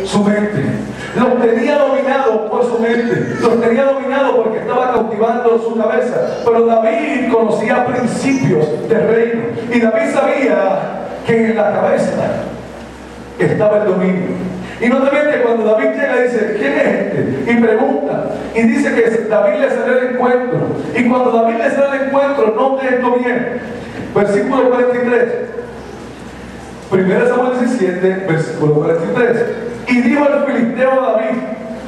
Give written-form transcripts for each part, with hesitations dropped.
Su mente. Los tenía dominados por su mente. Los tenía dominados porque estaba cautivando su cabeza. Pero David conocía principios de reino. Y David sabía que en la cabeza estaba el dominio. Y no te ves que cuando David llega dice, ¿quién es este? Y pregunta. Y dice que David le salió al encuentro. Y cuando David le salió al encuentro, note esto bien. Versículo 43. 1 Samuel 17, versículo 43. Y dijo el filisteo a David,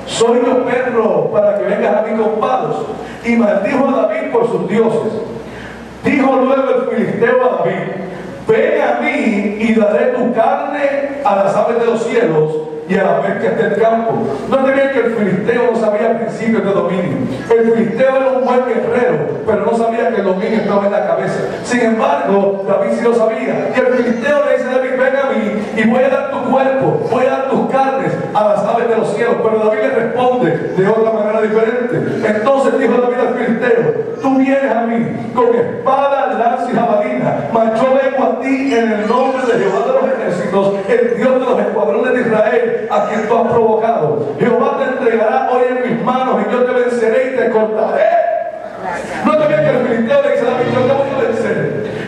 soy yo perro para que vengas a mí con palos. Y maldijo a David por sus dioses. Dijo luego el filisteo a David, ven a mí y daré tu carne a las aves de los cielos y a las bestias del campo. No te veas que el filisteo no sabía principios de dominio. El filisteo era un buen guerrero, pero no sabía que el dominio estaba en la cabeza. Sin embargo, David sí lo sabía. Y el filisteo le dice a David, ven a mí y voy a dar tu cuerpo, voy a dar tus carnes a las aves de los cielos. Pero David le responde de otra manera diferente. Entonces dijo David al filisteo, tú vienes a mí con espada, lanza y jabalina, mas yo vengo a ti en el nombre de Jehová de los ejércitos, el Dios de los escuadrones de Israel, a quien tú has provocado. Jehová te entregará hoy en mis manos y yo te venceré y te cortaré. No te veas que el filisteo le dice a David, yo te voy a vencer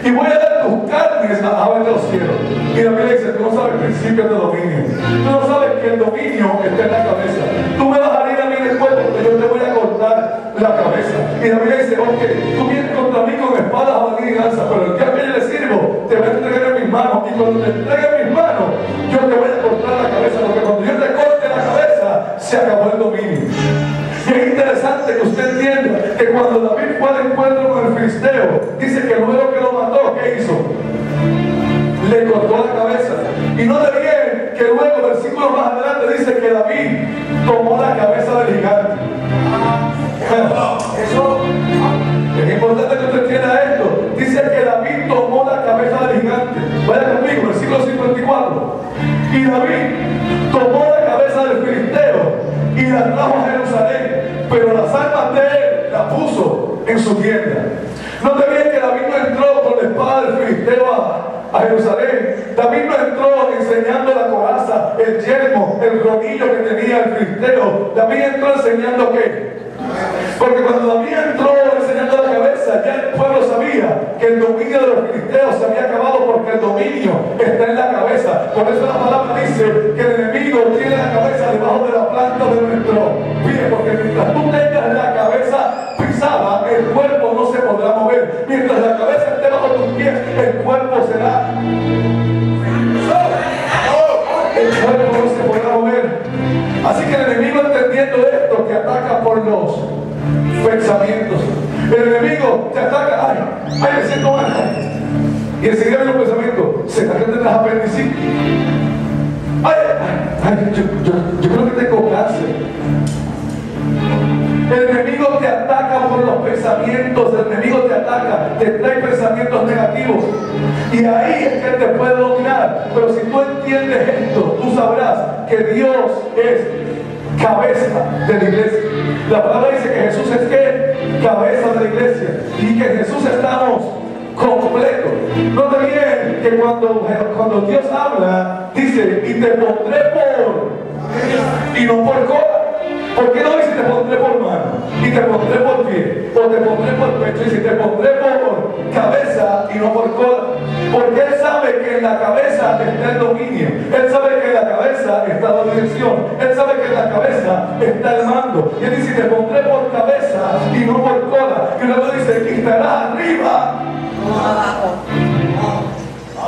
y voy a dar tus carnes a las aves de los cielos. Y David le dice, tú no sabes principios de dominio. Tú no sabes que el dominio está en la cabeza. Tú me vas a ir a mí después porque yo te voy a cortar la cabeza. Y David le dice, ok, tú vienes contra mí con espada, jabalina y lanza, pero el día que yo le sirvo, te voy a entregar en mis manos. Y cuando te entregue en mis manos, yo te voy a cortar la cabeza, porque cuando yo te corte la cabeza, se acabó el dominio. Y es interesante que usted entienda que cuando David fue al encuentro con el filisteo, dice que luego que lo mató, ¿qué hizo? Le cortó la cabeza. Y no te bien que luego, versículo más adelante, dice que David tomó la cabeza del gigante. Eso es importante que usted entienda esto. Dice que David tomó la cabeza del gigante. Vaya conmigo, versículo 54. Y David tomó la cabeza del filisteo y la trajo a Jerusalén, pero las armas de él la puso en su tienda. No te veas que David no entró con la espada del filisteo a Jerusalén. David no entró enseñando la coraza, el yelmo, el rodillo que tenía el filisteo. David entró enseñando ¿qué? Porque cuando David entró enseñando la cabeza, ya el pueblo sabía que el dominio de los filisteos se había acabado, porque el dominio está en la cabeza. Por eso la palabra dice que el enemigo tiene la cabeza debajo de la planta de nuestro pie, porque mientras tú tengas la cabeza pisada, el cuerpo no se podrá mover. Mientras la cabeza esté bajo tus pies, el cuerpo será. El cuerpo no se podrá mover. Así que el enemigo, entendiendo esto, te ataca por los pensamientos. El enemigo te ataca, ay, me siento mal. Y enseguida viene un pensamiento, ¿será que tendrás apendicitis? Yo creo que tengo cáncer. El enemigo te ataca por los pensamientos. El enemigo te ataca, te trae pensamientos negativos, y ahí es que él te puede dominar. Pero si tú entiendes esto, tú sabrás que Dios es cabeza de la iglesia. La palabra dice que Jesús es ¿qué? Cabeza de la iglesia, y que en Jesús estamos completos. Note bien que cuando Dios habla, dice, y te pondré por, y no por cola. ¿Por qué no dice te pondré por mano, y te pondré por pie, o te pondré por pecho? Y si te pondré por cabeza y no por cola. Porque Él sabe que en la cabeza está el dominio. Él sabe que en la cabeza está la dirección. Él sabe que en la cabeza está el mando. Y Él dice, te pondré por cabeza y no por cola. Y luego dice, y estarás arriba.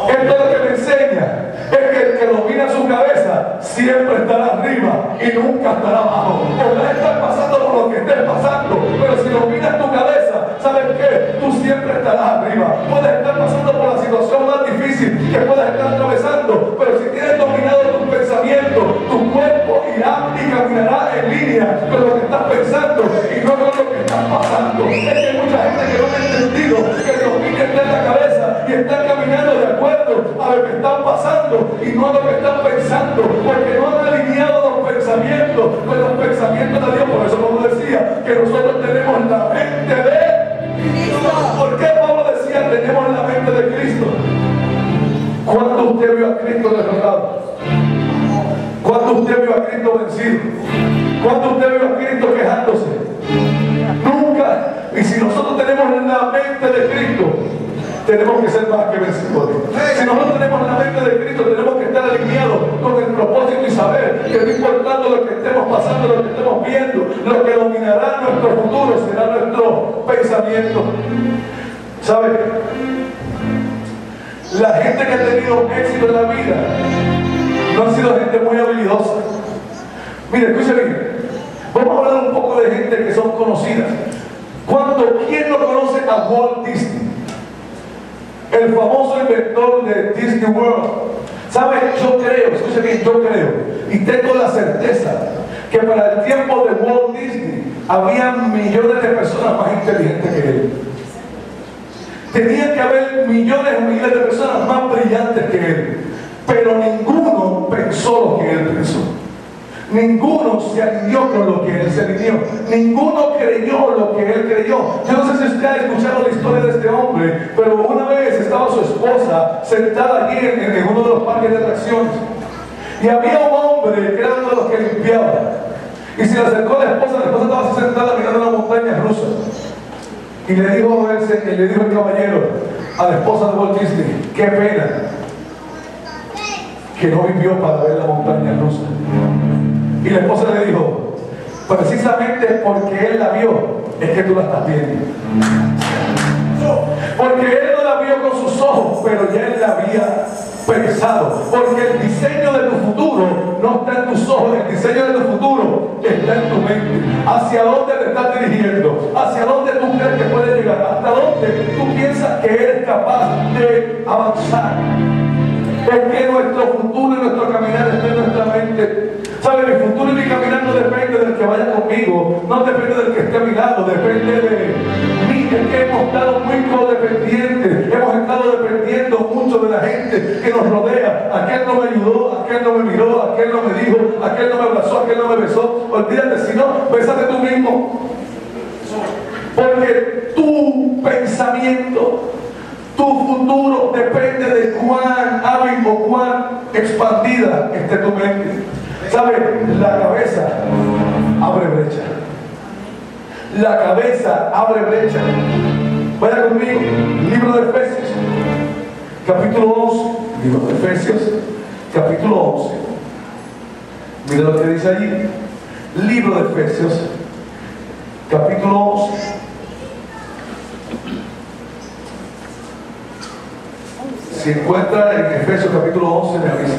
Esto es lo que me enseña. Es que el que domina su cabeza siempre estará arriba y nunca estará abajo. Podrás estar pasando por lo que estés pasando, pero si dominas tu cabeza, ¿sabes qué? Tú siempre estarás arriba. Puedes estar pasando por la situación más difícil que puedas estar atravesando, pero si tienes dominado tus pensamientos, tu cuerpo irá y caminará en línea con lo que estás pensando y no con lo que estás pasando. Es que hay mucha gente que no ha entendido que el dominio está en la cabeza y están caminando de acuerdo a lo que están pasando y no a lo que están pensando, porque no han alineado los pensamientos con los pensamientos de Dios. Por eso Pablo decía que nosotros tenemos la mente de Cristo. ¿Por qué Pablo decía tenemos la mente de Cristo? ¿Cuándo usted vio a Cristo derrotado? ¿Cuándo ¿Cuándo usted vio a Cristo vencido? ¿Cuándo usted vio a Cristo quejándose? Nunca. Y si nosotros tenemos la mente de Cristo, tenemos que ser más que vencedores. Si nosotros tenemos la mente de Cristo, tenemos que estar alineados con el propósito y saber que no importando lo que estemos pasando, lo que estemos viendo, lo que dominará nuestro futuro será nuestro pensamiento. ¿Sabe? La gente que ha tenido éxito en la vida no ha sido gente muy habilidosa. Mire, escuche bien. Vamos a hablar un poco de gente que son conocidas. ¿Quién no conoce a Walt Disney? El famoso inventor de Disney World. ¿Sabe? Yo creo, escuche bien, yo creo, y tengo la certeza, que para el tiempo de Walt Disney había millones de personas más inteligentes que él. Tenía que haber millones o miles de personas más brillantes que él, pero ninguno pensó lo que él pensó. Ninguno se alineó con lo que él se alineó. Ninguno creyó lo que él creyó. Yo no sé si usted ha escuchado la historia de este hombre, pero una vez estaba su esposa sentada allí en uno de los parques de atracciones. Y había un hombre que era uno de los que limpiaba. Y se le acercó a la esposa estaba así sentada mirando una montaña rusa. Y le dijo el caballero a la esposa de Walt Disney: qué pena que no vivió para ver la montaña rusa. Y la esposa le dijo: precisamente porque él la vio, es que tú la estás viendo. Porque él no la vio con sus ojos, pero ya él la había pensado. Porque el diseño de tu futuro no está en tus ojos, el diseño de tu futuro está en tu mente. ¿Hacia dónde te estás dirigiendo? ¿Hacia dónde tú crees que puedes llegar? ¿Hasta dónde tú piensas que eres capaz de avanzar? Es que nuestro futuro y nuestro caminar está en nuestra mente. ¿Sabe? Mi futuro y mi caminar no depende del que vaya conmigo, no depende del que esté a mi lado, depende de mí. Es que hemos estado muy codependientes, hemos estado dependiendo mucho de la gente que nos rodea. Aquel no me ayudó, aquel no me miró, aquel no me dijo, aquel no me abrazó, aquel no me besó. Olvídate, si no, bésate tú mismo. Porque tu pensamiento, tu futuro depende de cuán hábil o cuán expandida esté tu mente. ¿Sabe? La cabeza abre brecha. La cabeza abre brecha. Vaya conmigo, libro de Efesios, capítulo 11. Libro de Efesios, capítulo 11. Mira lo que dice allí. Libro de Efesios, capítulo 11. Si encuentra en Efesios capítulo 11, me avisa.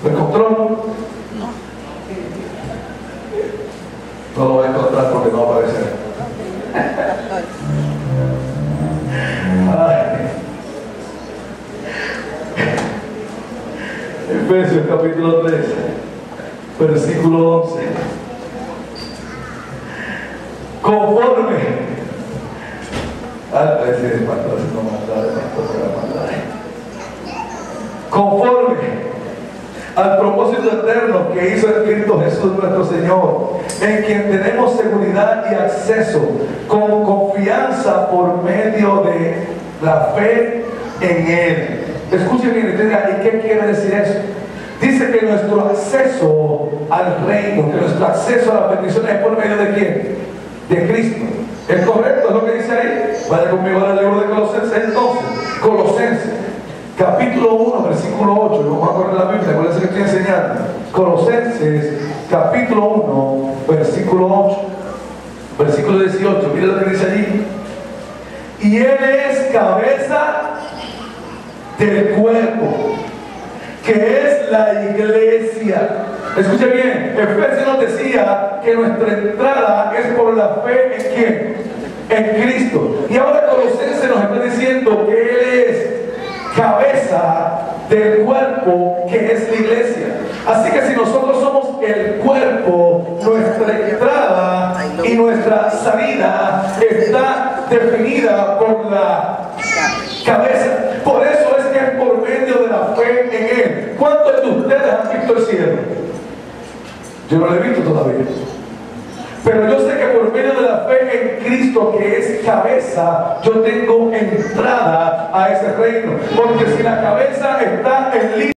¿Lo encontró? No lo voy a encontrar porque no va a aparecer. Efesios capítulo 3, versículo 11. Conforme al propósito eterno que hizo en Cristo Jesús nuestro Señor, en quien tenemos seguridad y acceso con confianza por medio de la fe en Él. Escuchen bien y digan: ¿y qué quiere decir eso? Dice que nuestro acceso al reino, que nuestro acceso a las bendiciones es por medio de ¿quién? De Cristo. ¿Es correcto? ¿Es lo que dice ahí? Vaya conmigo al libro de Colosenses entonces. Colosenses, capítulo 1, versículo 8. Vamos a correr la Biblia, acuérdense que estoy enseñando. Colosenses, capítulo 1, versículo 8. Versículo 18. Mira lo que dice allí. Y Él es cabeza del cuerpo, que es la iglesia. Escuche bien, Efesios nos decía que nuestra entrada es por la fe en ¿quién? En Cristo. Y ahora Colosenses nos está diciendo que Él es cabeza del cuerpo, que es la iglesia. Así que si nosotros somos el cuerpo, nuestra entrada y nuestra salida está definida por la cabeza. Por eso es que es por medio de la fe en Él. ¿Cuántos de ustedes han visto el cielo? Yo no lo he visto todavía. Pero yo sé que por medio de la fe en Cristo, que es cabeza, yo tengo entrada a ese reino. Porque si la cabeza está en